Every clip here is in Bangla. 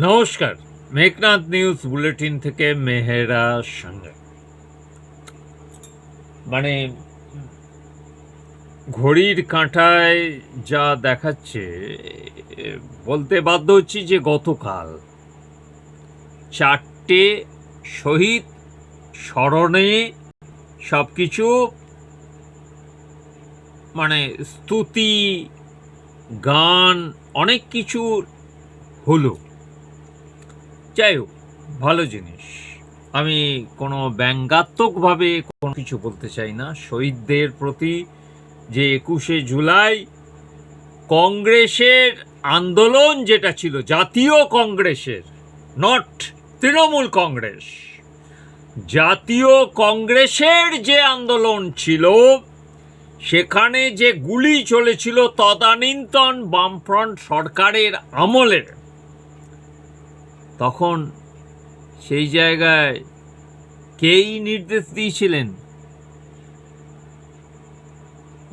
নমস্কার, মেঘনাথ নিউজ বুলেটিন থেকে মেহেরা সঙ্গে। মানে ঘড়ির কাঁটায় যা দেখাচ্ছে, বলতে বাধ্য হচ্ছি যে গতকাল 4টে শহীদ স্মরণে সব কিছু মানে স্তুতি গান অনেক কিছু হলো। যাই হোক, ভালো জিনিস। আমি কোনো ব্যঙ্গাত্মকভাবে কোনো কিছু বলতে চাই না। শহীদদের প্রতি যে 21শে জুলাই কংগ্রেসের আন্দোলন যেটা ছিল, জাতীয় কংগ্রেসের, নট তৃণমূল কংগ্রেস, জাতীয় কংগ্রেসের যে আন্দোলন ছিল, সেখানে যে গুলি চলেছিল তদানীন্তন বামফ্রন্ট সরকারের আমলে, তখন সেই জায়গায় কেই নির্দেশ দিয়েছিলেন?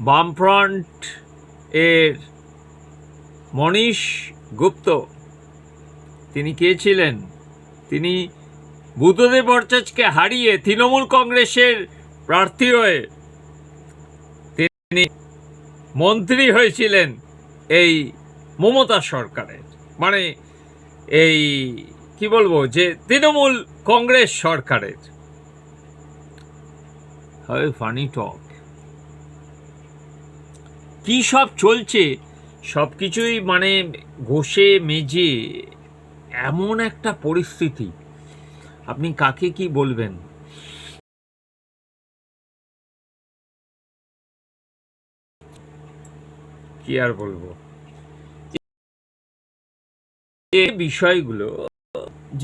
বামফ্রন্ট এর মনীশ গুপ্ত, তিনি কে ছিলেন? তিনি বুদ্ধদেব ভট্টাচার্যকে হারিয়ে তৃণমূল কংগ্রেসের প্রার্থী হয়ে তিনি মন্ত্রী হয়েছিলেন এই মমতা সরকারের, মানে এই কি বলবো, যে তৃণমূল কংগ্রেস সরকারের। ফানি টক, কি সব চলছে সবকিছুই মানে ঘষে মেজে এমন একটা পরিস্থিতি, আপনি কাকে কি বলবেন? কি আর বলবো, এই বিষয়গুলো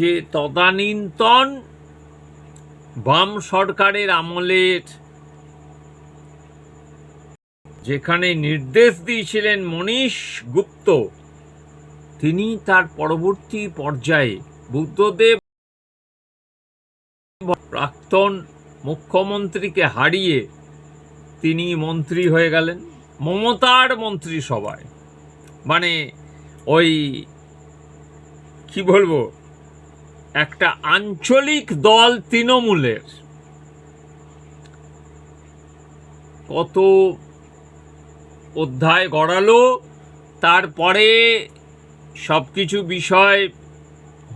যে তদানীন্তন বাম সরকারের আমলের যেখানে নির্দেশ দিয়েছিলেন মনীশ গুপ্ত, তিনি তার পরবর্তী পর্যায়ে বুদ্ধদেব প্রাক্তন মুখ্যমন্ত্রীকে হারিয়ে তিনি মন্ত্রী হয়ে গেলেন মমতার মন্ত্রিসভায়। মানে ওই কি বলবো, একটা আঞ্চলিক দল তৃণমূলের কত অধ্যায় গড়ালো, তারপরে সব কিছু বিষয়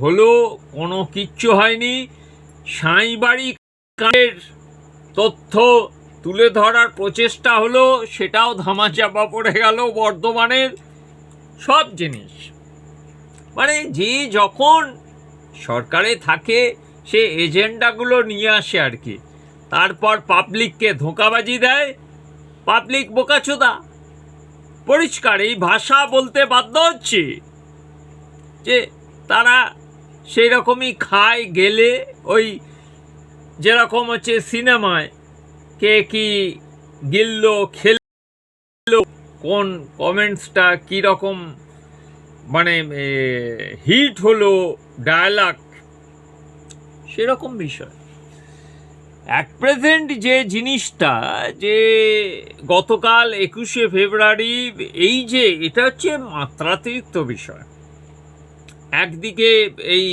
হলো, কোনো কিচ্ছু হয়নি। সাঁইবাড়ি কাণ্ডের তথ্য তুলে ধরার প্রচেষ্টা হলো, সেটাও ধামাচাপা পড়ে গেল। বর্ধমানের সব জিনিস, মানে যে যখন সরকারে থাকে সে এজেন্ডাগুলো নিয়ে আসে আর কি, তারপর পাবলিককে ধোঁকাবাজি দেয়, পাবলিক বোকাচোদা। পরিষ্কার এই ভাষা বলতে বাধ্য হচ্ছে যে তারা সেই রকমই খায় গেলে, ওই যেরকম হচ্ছে সিনেমায় কে কি গিললো খেললো, কোন কমেন্টসটা কীরকম মানে হিট হলো, ডায়ালগ, সেরকম বিষয়। অ্যাট প্রেজেন্ট যে জিনিসটা, যে গতকাল 21শে ফেব্রুয়ারি, এই যে এটা হচ্ছে মাত্রাতিরিক্ত বিষয়। একদিকে এই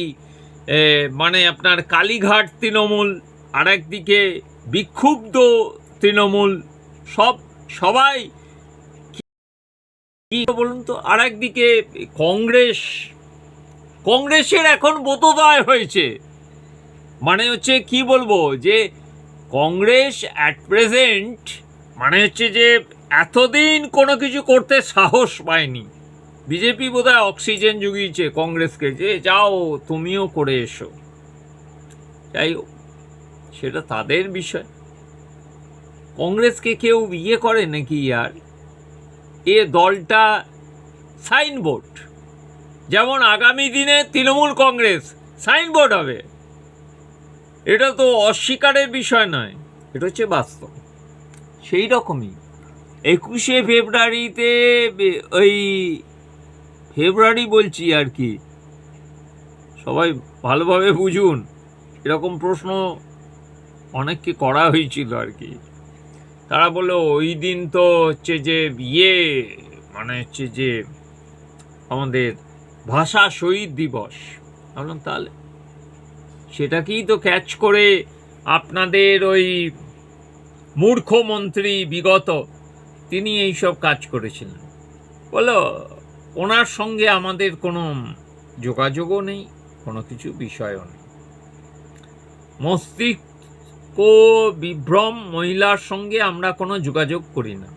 মানে আপনার কালীঘাট তৃণমূল, আর একদিকে বিক্ষুব্ধ তৃণমূল, সবাই কি বলুন তো, আর একদিকে কংগ্রেসের এখন বোধোদয় হয়েছে। মানে হচ্ছে কি বলবো, যে কংগ্রেস অ্যাট প্রেজেন্ট মানে হচ্ছে যে এতদিন কোনো কিছু করতে সাহস পায়নি। বিজেপি বোধহয় অক্সিজেন জুগিয়েছে কংগ্রেসকে, যে যাও তুমিও করে এসো। যাই হোক, সেটা তাদের বিষয়। কংগ্রেসকে কেউ ইয়ে করে নাকি আর? এ দলটা সাইনবোর্ড, যেমন আগামী দিনে তৃণমূল কংগ্রেস সাইনবোর্ড হবে, এটা তো অস্বীকারের বিষয় নয়, এটা হচ্ছে বাস্তব। সেই রকমই 21শে ফেব্রুয়ারিতে, ওই ফেব্রুয়ারি বলছি আর কি, সবাই ভালোভাবে বুঝুন, এরকম প্রশ্ন অনেককে করা হয়েছিল আর কি। তারা বললো ওই দিন তো হচ্ছে যে মানে হচ্ছে যে আমাদের ভাষা শহীদ দিবস। বললাম তাহলে সেটাকেই তো ক্যাচ করে আপনাদের ওই মূর্খ মন্ত্রী বিগত তিনি এইসব কাজ করেছিলেন। বলো ওনার সঙ্গে আমাদের কোনো যোগাযোগও নেই, কোনো কিছু বিষয়ও নেই। মস্তিষ্ক বিভ্রম মহিলার সঙ্গে আমরা কোনো যোগাযোগ করি না,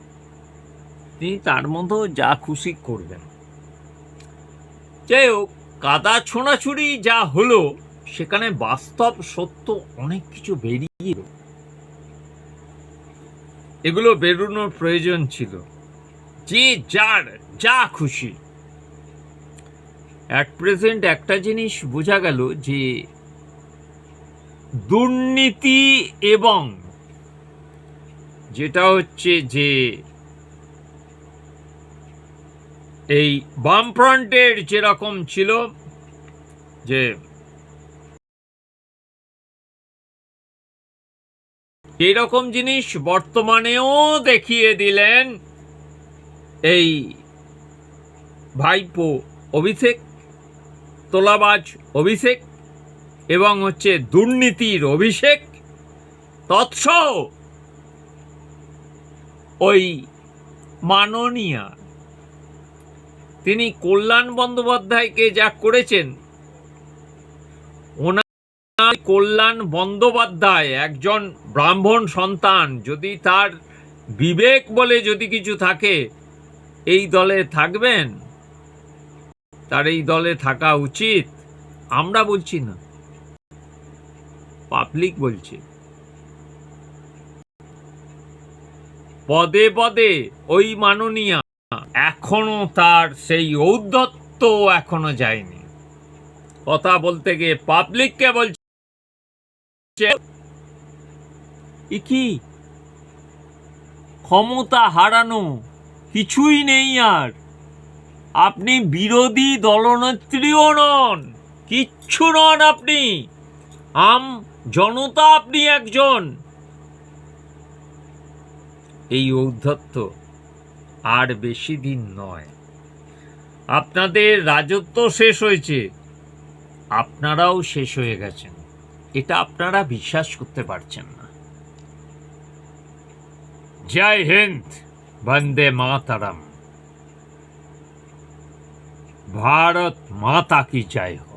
তিনি তার মতো যা খুশি করবেন। যাই হোক, কাদা ছোঁড়াছুড়ি যা হলো সেখানে বাস্তব সত্য অনেক কিছু বেরিয়ে এলো। এগুলো বেরোনোর প্রয়োজন ছিল। যে যার যা খুশি। অ্যাট প্রেজেন্ট একটা জিনিস বোঝা গেল যে দুর্নীতি এবং যেটা হচ্ছে যে এই বামফ্রন্টের যেরকম ছিল যে এইরকম জিনিস বর্তমানেও দেখিয়ে দিলেন এই ভাইপো অভিষেক, তোলাবাজ অভিষেক এবং হচ্ছে দুর্নীতির অভিষেক, তৎসহ ওই মাননীয়া তিনি কল্যাণ বন্দ্যোপাধ্যায়কে যা করেছেন, ওনার কল্যাণ বন্দ্যোপাধ্যায় একজন ব্রাহ্মণ সন্তান, যদি তার বিবেক বলে যদি কিছু থাকে এই দলে থাকবেন, তার এই দলে থাকা উচিত। আমরা বলছি না, পাবলিক বলছে। পদে পদে ওই মাননীয়া এখনো তার সেই ঔদ্ধত্য এখনো যায়নি। কথা বলতে গিয়ে পাবলিককে বলছে কি ক্ষমতা হারানো, কিছুই নেই আর। আপনি বিরোধী দলনেত্রীও নন, কিচ্ছু নন, আপনি আম জনতা, আপনি একজন। এই ঔদ্ধত্য আর বেশি দিন নয়। আপনাদের রাজত্ব শেষ হয়েছে, আপনারাও শেষ হয়ে গেছেন, এটা আপনারা বিশ্বাস করতে পারছেন না। জয় হিন্দ, বন্দে মাতরম, ভারত মাতা কি জয় हो।